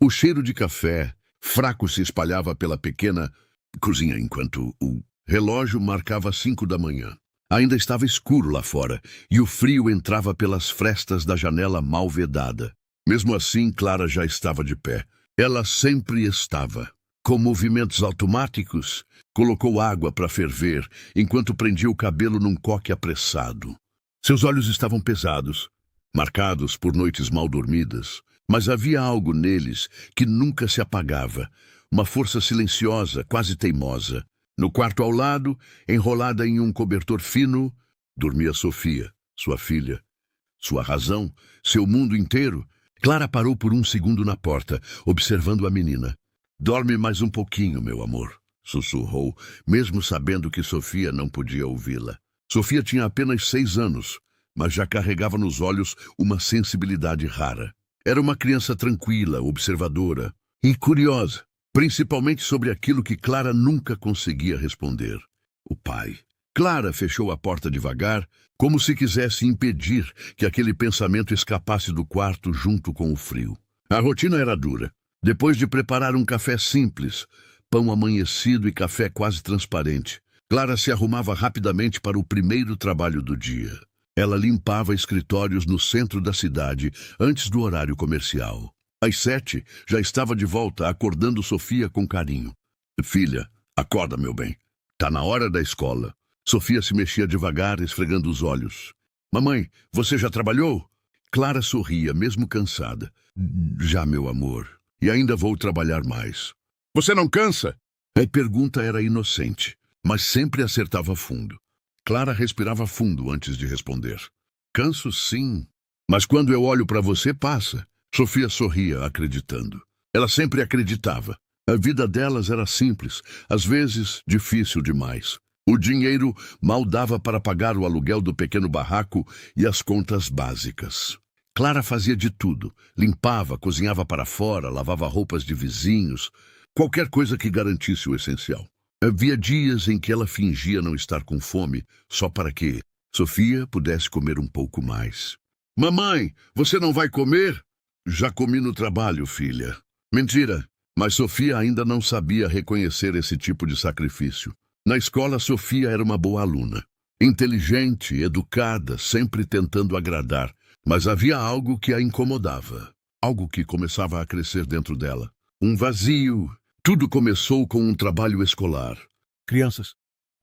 O cheiro de café fraco se espalhava pela pequena cozinha enquanto o relógio marcava 5 da manhã. Ainda estava escuro lá fora e o frio entrava pelas frestas da janela mal vedada. Mesmo assim, Clara já estava de pé. Ela sempre estava. Com movimentos automáticos, colocou água para ferver enquanto prendia o cabelo num coque apressado. Seus olhos estavam pesados, marcados por noites mal dormidas, mas havia algo neles que nunca se apagava, uma força silenciosa, quase teimosa. No quarto ao lado, enrolada em um cobertor fino, dormia Sofia, sua filha. Sua razão, seu mundo inteiro. Clara parou por um segundo na porta, observando a menina. "Dorme mais um pouquinho, meu amor", sussurrou, mesmo sabendo que Sofia não podia ouvi-la. Sofia tinha apenas 6 anos, mas já carregava nos olhos uma sensibilidade rara. Era uma criança tranquila, observadora e curiosa, principalmente sobre aquilo que Clara nunca conseguia responder: o pai. Clara fechou a porta devagar, como se quisesse impedir que aquele pensamento escapasse do quarto junto com o frio. A rotina era dura. Depois de preparar um café simples, pão amanhecido e café quase transparente, Clara se arrumava rapidamente para o primeiro trabalho do dia. Ela limpava escritórios no centro da cidade antes do horário comercial. Às 7, já estava de volta, acordando Sofia com carinho. "Filha, acorda, meu bem. Tá na hora da escola." Sofia se mexia devagar, esfregando os olhos. "Mamãe, você já trabalhou?" Clara sorria, mesmo cansada. "Já, meu amor. E ainda vou trabalhar mais." "Você não cansa?" A pergunta era inocente, mas sempre acertava fundo. Clara respirava fundo antes de responder. "Canso, sim. Mas quando eu olho para você, passa." Sofia sorria, acreditando. Ela sempre acreditava. A vida delas era simples, às vezes difícil demais. O dinheiro mal dava para pagar o aluguel do pequeno barraco e as contas básicas. Clara fazia de tudo. Limpava, cozinhava para fora, lavava roupas de vizinhos, qualquer coisa que garantisse o essencial. Havia dias em que ela fingia não estar com fome, só para que Sofia pudesse comer um pouco mais. "Mamãe, você não vai comer?" "Já comi no trabalho, filha." Mentira, mas Sofia ainda não sabia reconhecer esse tipo de sacrifício. Na escola, Sofia era uma boa aluna. Inteligente, educada, sempre tentando agradar. Mas havia algo que a incomodava. Algo que começava a crescer dentro dela. Um vazio. Tudo começou com um trabalho escolar. "Crianças,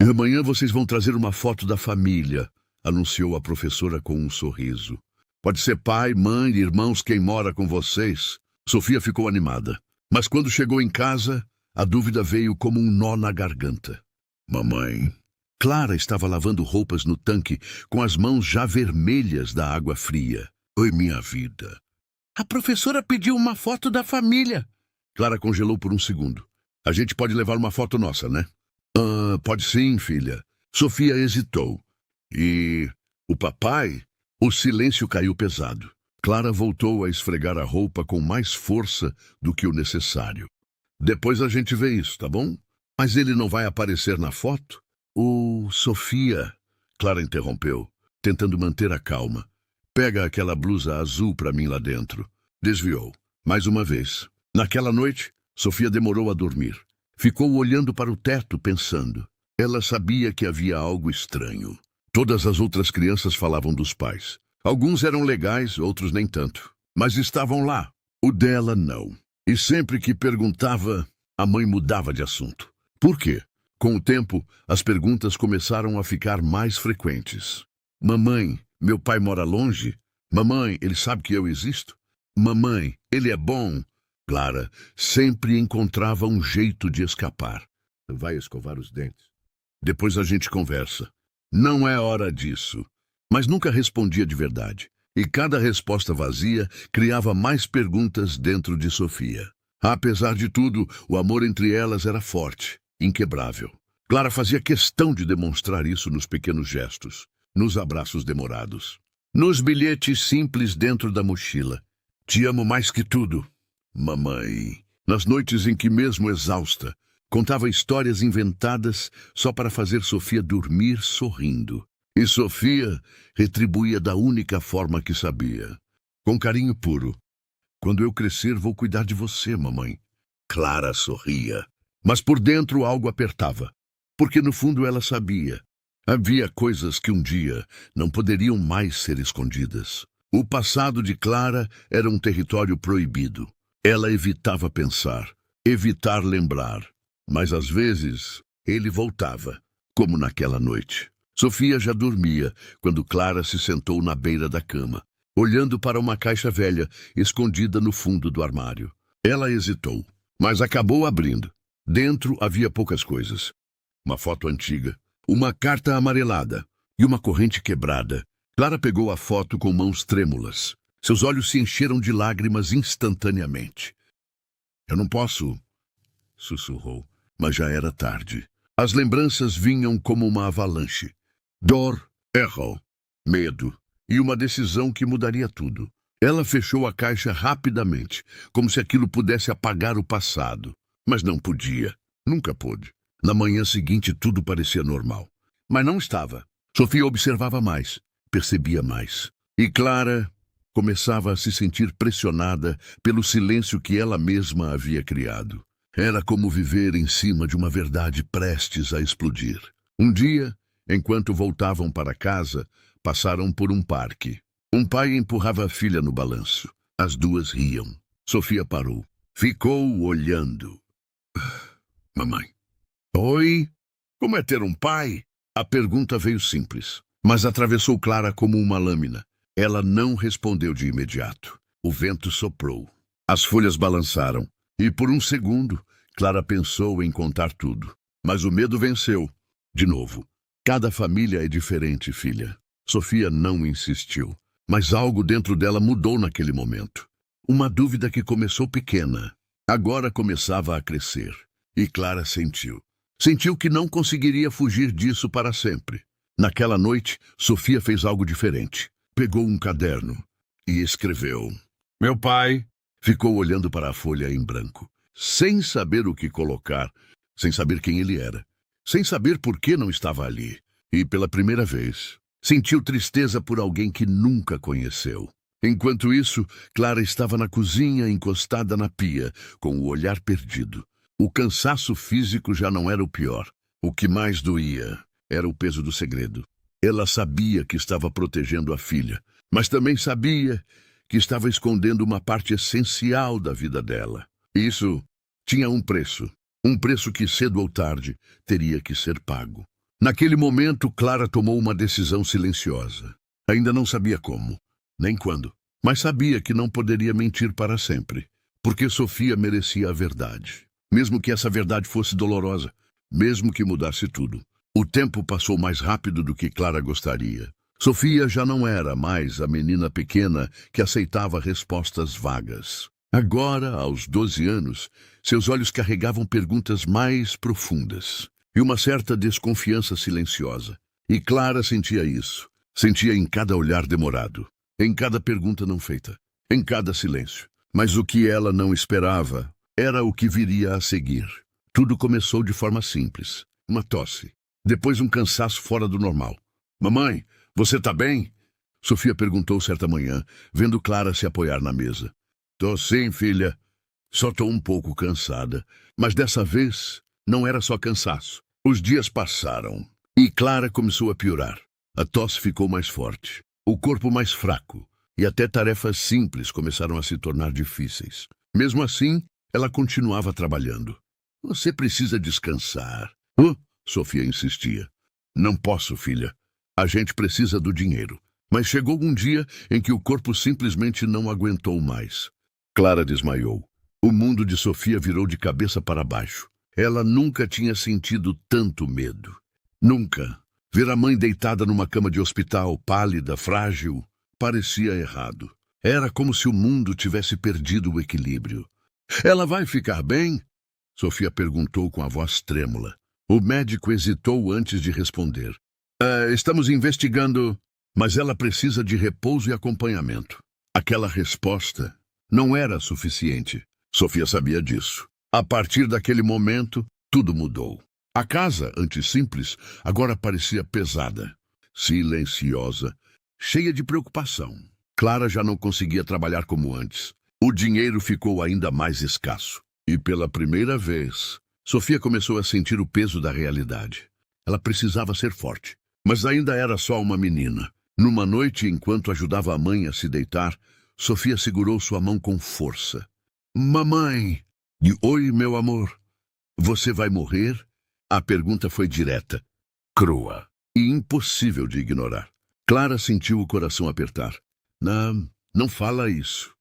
amanhã vocês vão trazer uma foto da família", anunciou a professora com um sorriso. "Pode ser pai, mãe, irmãos, quem mora com vocês." Sofia ficou animada. Mas quando chegou em casa, a dúvida veio como um nó na garganta. "Mamãe." Clara estava lavando roupas no tanque, com as mãos já vermelhas da água fria. "Oi, minha vida." "A professora pediu uma foto da família." Clara congelou por um segundo. "A gente pode levar uma foto nossa, né?" "Ah, pode sim, filha." Sofia hesitou. "E o papai?" O silêncio caiu pesado. Clara voltou a esfregar a roupa com mais força do que o necessário. "Depois a gente vê isso, tá bom? Mas ele não vai aparecer na foto?" Sofia." Clara interrompeu, tentando manter a calma. "Pega aquela blusa azul para mim lá dentro." Desviou. Mais uma vez. Naquela noite, Sofia demorou a dormir. Ficou olhando para o teto, pensando. Ela sabia que havia algo estranho. Todas as outras crianças falavam dos pais. Alguns eram legais, outros nem tanto. Mas estavam lá. O dela não. E sempre que perguntava, a mãe mudava de assunto. Por quê? Com o tempo, as perguntas começaram a ficar mais frequentes. "Mamãe, meu pai mora longe?" "Mamãe, ele sabe que eu existo?" "Mamãe, ele é bom?" Clara sempre encontrava um jeito de escapar. "Vai escovar os dentes. Depois a gente conversa." "Não é hora disso." Mas nunca respondia de verdade. E cada resposta vazia criava mais perguntas dentro de Sofia. Apesar de tudo, o amor entre elas era forte, inquebrável. Clara fazia questão de demonstrar isso nos pequenos gestos, nos abraços demorados, nos bilhetes simples dentro da mochila. "Te amo mais que tudo, mamãe." Nas noites em que, mesmo exausta, contava histórias inventadas só para fazer Sofia dormir sorrindo. E Sofia retribuía da única forma que sabia, com carinho puro. Quando eu crescer, vou cuidar de você, mamãe. Clara sorria, mas por dentro algo apertava, porque no fundo ela sabia. Havia coisas que um dia não poderiam mais ser escondidas. O passado de Clara era um território proibido. Ela evitava pensar, evitar lembrar, mas às vezes ele voltava, como naquela noite. Sofia já dormia quando Clara se sentou na beira da cama, olhando para uma caixa velha escondida no fundo do armário. Ela hesitou, mas acabou abrindo. Dentro havia poucas coisas. Uma foto antiga, uma carta amarelada e uma corrente quebrada. Clara pegou a foto com mãos trêmulas. Seus olhos se encheram de lágrimas instantaneamente. Eu não posso, sussurrou, mas já era tarde. As lembranças vinham como uma avalanche. Dor, erro, medo e uma decisão que mudaria tudo. Ela fechou a caixa rapidamente, como se aquilo pudesse apagar o passado. Mas não podia, nunca pôde. Na manhã seguinte tudo parecia normal. Mas não estava. Sofia observava mais, percebia mais. E Clara começava a se sentir pressionada pelo silêncio que ela mesma havia criado. Era como viver em cima de uma verdade prestes a explodir. Um dia, enquanto voltavam para casa, passaram por um parque. Um pai empurrava a filha no balanço. As duas riam. Sofia parou. Ficou olhando. Mamãe. Oi? Como é ter um pai? A pergunta veio simples, mas atravessou Clara como uma lâmina. Ela não respondeu de imediato. O vento soprou. As folhas balançaram. E por um segundo, Clara pensou em contar tudo. Mas o medo venceu. De novo. Cada família é diferente, filha. Sofia não insistiu. Mas algo dentro dela mudou naquele momento. Uma dúvida que começou pequena. Agora começava a crescer. E Clara sentiu. Sentiu que não conseguiria fugir disso para sempre. Naquela noite, Sofia fez algo diferente. Pegou um caderno e escreveu. Meu pai ficou olhando para a folha em branco, sem saber o que colocar, sem saber quem ele era, sem saber por que não estava ali. E pela primeira vez, sentiu tristeza por alguém que nunca conheceu. Enquanto isso, Clara estava na cozinha, encostada na pia, com o olhar perdido. O cansaço físico já não era o pior. O que mais doía era o peso do segredo. Ela sabia que estava protegendo a filha, mas também sabia que estava escondendo uma parte essencial da vida dela. Isso tinha um preço que cedo ou tarde teria que ser pago. Naquele momento, Clara tomou uma decisão silenciosa. Ainda não sabia como, nem quando, mas sabia que não poderia mentir para sempre, porque Sofia merecia a verdade. Mesmo que essa verdade fosse dolorosa, mesmo que mudasse tudo. O tempo passou mais rápido do que Clara gostaria. Sofia já não era mais a menina pequena que aceitava respostas vagas. Agora, aos 12 anos, seus olhos carregavam perguntas mais profundas e uma certa desconfiança silenciosa. E Clara sentia isso. Sentia em cada olhar demorado, em cada pergunta não feita, em cada silêncio. Mas o que ela não esperava era o que viria a seguir. Tudo começou de forma simples. Uma tosse. Depois um cansaço fora do normal. Mamãe, você tá bem? Sofia perguntou certa manhã, vendo Clara se apoiar na mesa. Tô sim, filha. Só tô um pouco cansada. Mas dessa vez, não era só cansaço. Os dias passaram e Clara começou a piorar. A tosse ficou mais forte, o corpo mais fraco, e até tarefas simples começaram a se tornar difíceis. Mesmo assim, ela continuava trabalhando. Você precisa descansar. Sofia insistia. Não posso, filha. A gente precisa do dinheiro. Mas chegou um dia em que o corpo simplesmente não aguentou mais. Clara desmaiou. O mundo de Sofia virou de cabeça para baixo. Ela nunca tinha sentido tanto medo. Nunca. Ver a mãe deitada numa cama de hospital, pálida, frágil, parecia errado. Era como se o mundo tivesse perdido o equilíbrio. Ela vai ficar bem? Sofia perguntou com a voz trêmula. O médico hesitou antes de responder. Estamos investigando, mas ela precisa de repouso e acompanhamento. Aquela resposta não era suficiente. Sofia sabia disso. A partir daquele momento, tudo mudou. A casa, antes simples, agora parecia pesada, silenciosa, cheia de preocupação. Clara já não conseguia trabalhar como antes. O dinheiro ficou ainda mais escasso. E pela primeira vez, Sofia começou a sentir o peso da realidade. Ela precisava ser forte, mas ainda era só uma menina. Numa noite, enquanto ajudava a mãe a se deitar, Sofia segurou sua mão com força. Mamãe! E oi, meu amor. Você vai morrer? A pergunta foi direta, crua e impossível de ignorar. Clara sentiu o coração apertar. Não fala isso.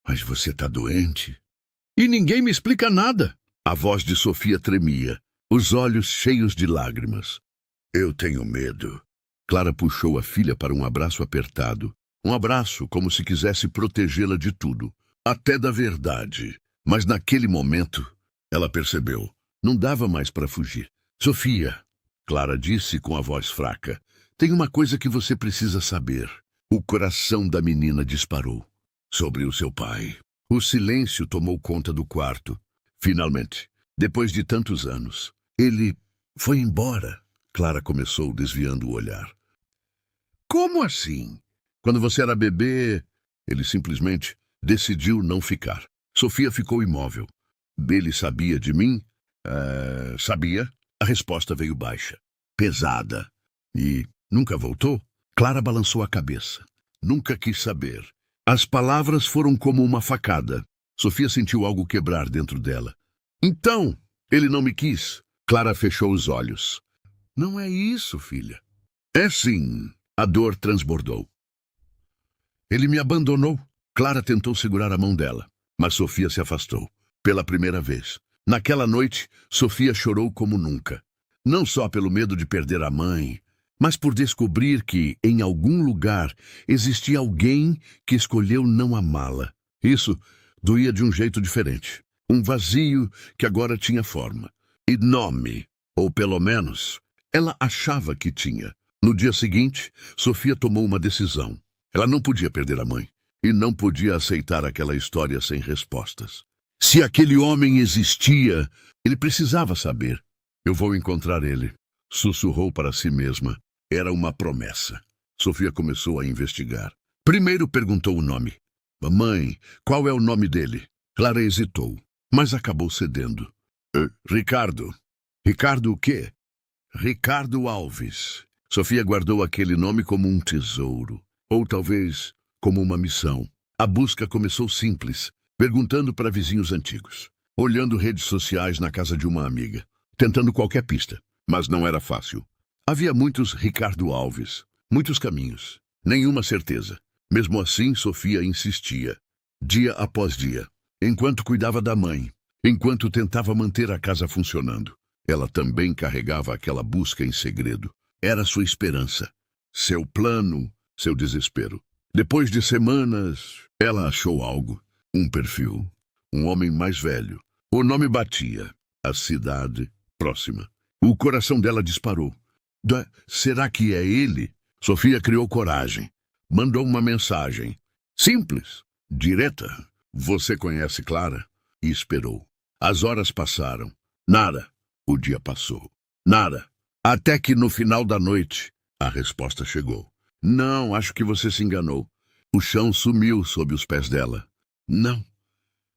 Mas você tá doente? E ninguém me explica nada. A voz de Sofia tremia, os olhos cheios de lágrimas. Eu tenho medo. Clara puxou a filha para um abraço apertado. Um abraço como se quisesse protegê-la de tudo, até da verdade. Mas naquele momento, ela percebeu. Não dava mais para fugir. Sofia, Clara disse com a voz fraca, tem uma coisa que você precisa saber. O coração da menina disparou. Sobre o seu pai. O silêncio tomou conta do quarto. Finalmente, depois de tantos anos, ele foi embora. Clara começou desviando o olhar. Como assim? Quando você era bebê, ele simplesmente decidiu não ficar. Sofia ficou imóvel. Ele sabia de mim? Sabia. A resposta veio baixa, pesada. E nunca voltou? Clara balançou a cabeça. Nunca quis saber. As palavras foram como uma facada. Sofia sentiu algo quebrar dentro dela. Então, ele não me quis. Clara fechou os olhos. Não é isso, filha. É sim. A dor transbordou. Ele me abandonou. Clara tentou segurar a mão dela, mas Sofia se afastou. Pela primeira vez. Naquela noite, Sofia chorou como nunca. Não só pelo medo de perder a mãe, mas por descobrir que, em algum lugar, existia alguém que escolheu não amá-la. Isso doía de um jeito diferente. Um vazio que agora tinha forma. E nome. Ou pelo menos, ela achava que tinha. No dia seguinte, Sofia tomou uma decisão. Ela não podia perder a mãe. E não podia aceitar aquela história sem respostas. Se aquele homem existia, ele precisava saber. Eu vou encontrar ele. Sussurrou para si mesma. Era uma promessa. Sofia começou a investigar. Primeiro perguntou o nome. Mamãe, qual é o nome dele? Clara hesitou, mas acabou cedendo. Ricardo. Ricardo o quê? Ricardo Alves. Sofia guardou aquele nome como um tesouro. Ou talvez como uma missão. A busca começou simples, perguntando para vizinhos antigos. Olhando redes sociais na casa de uma amiga. Tentando qualquer pista. Mas não era fácil. Havia muitos Ricardo Alves, muitos caminhos, nenhuma certeza. Mesmo assim, Sofia insistia, dia após dia, enquanto cuidava da mãe, enquanto tentava manter a casa funcionando. Ela também carregava aquela busca em segredo. Era sua esperança, seu plano, seu desespero. Depois de semanas, ela achou algo, um perfil, um homem mais velho. O nome batia, a cidade próxima. O coração dela disparou. Será que é ele? Sofia criou coragem. Mandou uma mensagem. Simples, direta. Você conhece Clara? E esperou. As horas passaram. Nada. O dia passou. Nada. Até que no final da noite, a resposta chegou. Não, acho que você se enganou. O chão sumiu sob os pés dela. Não.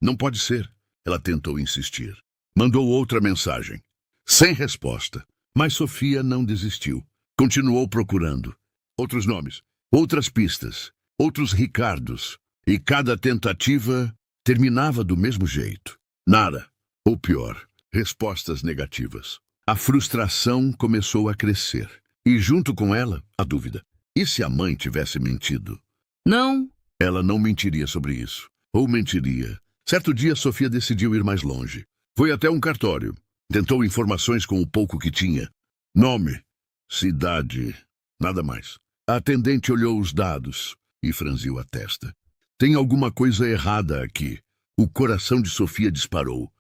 Não pode ser. Ela tentou insistir. Mandou outra mensagem. Sem resposta. Mas Sofia não desistiu. Continuou procurando. Outros nomes, outras pistas, outros Ricardos. E cada tentativa terminava do mesmo jeito. Nada. Ou pior, respostas negativas. A frustração começou a crescer. E junto com ela, a dúvida. E se a mãe tivesse mentido? Não. Ela não mentiria sobre isso. Ou mentiria. Certo dia, Sofia decidiu ir mais longe. Foi até um cartório. Tentou informações com o pouco que tinha. Nome, cidade, nada mais. A atendente olhou os dados e franziu a testa. Tem alguma coisa errada aqui. O coração de Sofia disparou.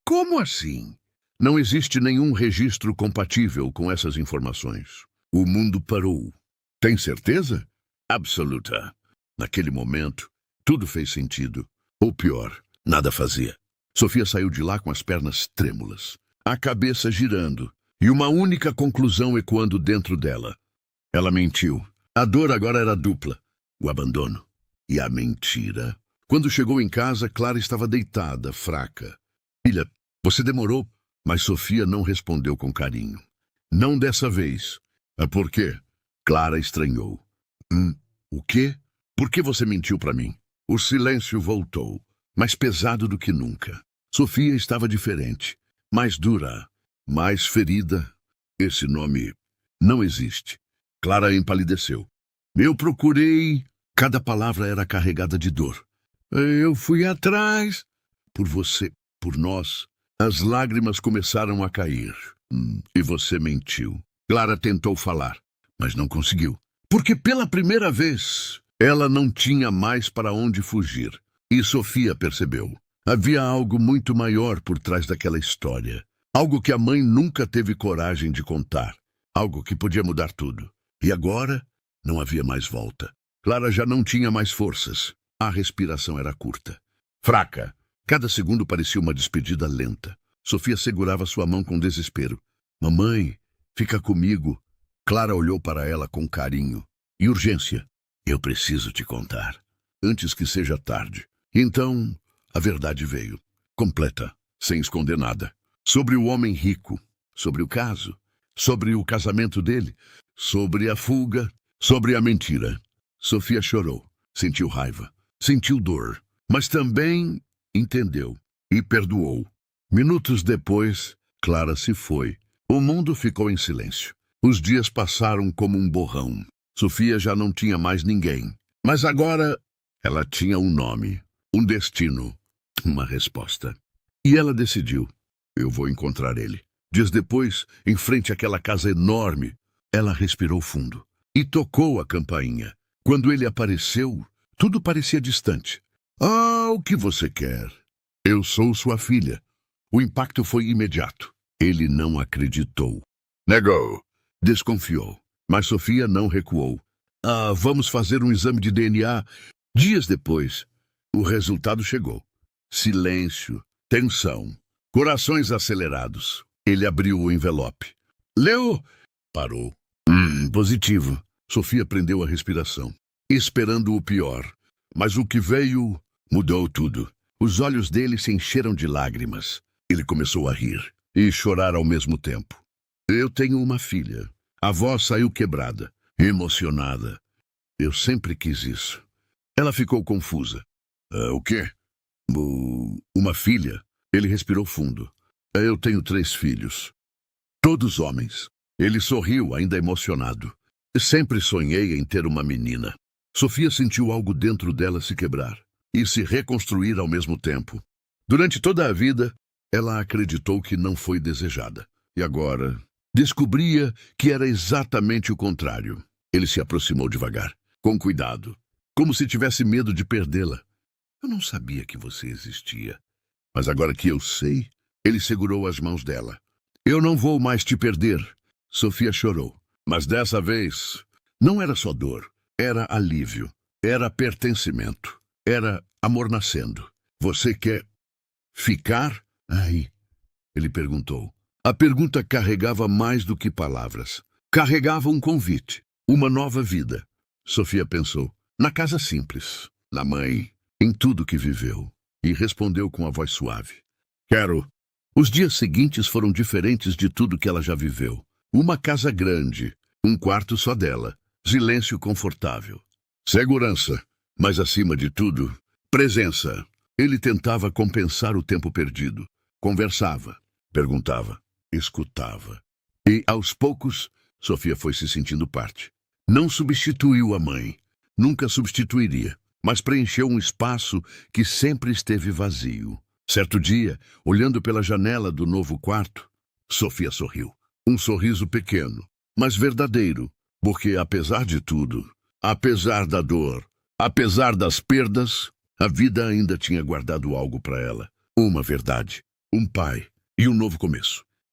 Como assim? Não existe nenhum registro compatível com essas informações. O mundo parou. Tem certeza? Absoluta. Naquele momento, tudo fez sentido. Ou pior, nada fazia. Sofia saiu de lá com as pernas trêmulas, a cabeça girando e uma única conclusão ecoando dentro dela. Ela mentiu. A dor agora era dupla. O abandono e a mentira Quando chegou em casa, Clara estava deitada, fraca. Filha, você demorou, mas Sofia não respondeu com carinho. Não dessa vez. Por quê? Clara estranhou. O quê? Por que você mentiu para mim? O silêncio voltou, mais pesado do que nunca. Sofia estava diferente, mais dura, mais ferida. Esse nome não existe. Clara empalideceu. Eu procurei. Cada palavra era carregada de dor. Eu fui atrás. Por você, por nós. As lágrimas começaram a cair. E você mentiu. Clara tentou falar, mas não conseguiu. Porque pela primeira vez, ela não tinha mais para onde fugir. E Sofia percebeu. Havia algo muito maior por trás daquela história. Algo que a mãe nunca teve coragem de contar. Algo que podia mudar tudo. E agora, não havia mais volta. Clara já não tinha mais forças. A respiração era curta. Fraca. Cada segundo parecia uma despedida lenta. Sofia segurava sua mão com desespero. Mamãe, fica comigo. Clara olhou para ela com carinho. E urgência. Eu preciso te contar. Antes que seja tarde. Então, a verdade veio. Completa, sem esconder nada. Sobre o homem rico. Sobre o caso. Sobre o casamento dele. Sobre a fuga. Sobre a mentira. Sofia chorou. Sentiu raiva. Sentiu dor. Mas também entendeu. E perdoou. Minutos depois, Clara se foi. O mundo ficou em silêncio. Os dias passaram como um borrão. Sofia já não tinha mais ninguém. Mas agora, ela tinha um nome, um destino, uma resposta. E ela decidiu. Eu vou encontrar ele. Dias depois, em frente àquela casa enorme, ela respirou fundo e tocou a campainha. Quando ele apareceu, tudo parecia distante. O que você quer? Eu sou sua filha. O impacto foi imediato. Ele não acreditou. Negou. Desconfiou. Mas Sofia não recuou. Vamos fazer um exame de DNA. Dias depois, o resultado chegou. Silêncio, tensão, corações acelerados. Ele abriu o envelope. Leu? Parou. Positivo. Sofia prendeu a respiração, esperando o pior. Mas o que veio mudou tudo. Os olhos dele se encheram de lágrimas. Ele começou a rir e chorar ao mesmo tempo. Eu tenho uma filha. A voz saiu quebrada, emocionada. Eu sempre quis isso. Ela ficou confusa. O quê? Uma filha. Ele respirou fundo. Eu tenho 3 filhos. Todos homens. Ele sorriu, ainda emocionado. Sempre sonhei em ter uma menina. Sofia sentiu algo dentro dela se quebrar e se reconstruir ao mesmo tempo. Durante toda a vida, ela acreditou que não foi desejada. E agora, descobria que era exatamente o contrário. Ele se aproximou devagar, com cuidado, como se tivesse medo de perdê-la. Eu não sabia que você existia. Mas agora que eu sei, ele segurou as mãos dela. Eu não vou mais te perder. Sofia chorou. Mas dessa vez, não era só dor. Era alívio. Era pertencimento. Era amor nascendo. Você quer ficar aí? Ele perguntou. A pergunta carregava mais do que palavras. Carregava um convite. Uma nova vida. Sofia pensou. Na casa simples. Na mãe. Em tudo que viveu. E respondeu com a voz suave. Quero. Os dias seguintes foram diferentes de tudo que ela já viveu. Uma casa grande. Um quarto só dela. Silêncio confortável. Segurança. Mas acima de tudo, presença. Ele tentava compensar o tempo perdido. Conversava. Perguntava. Escutava. E, aos poucos, Sofia foi se sentindo parte. Não substituiu a mãe. Nunca substituiria. Mas preencheu um espaço que sempre esteve vazio. Certo dia, olhando pela janela do novo quarto, Sofia sorriu. Um sorriso pequeno, mas verdadeiro, porque apesar de tudo, apesar da dor, apesar das perdas, a vida ainda tinha guardado algo para ela. Uma verdade, um pai e um novo começo.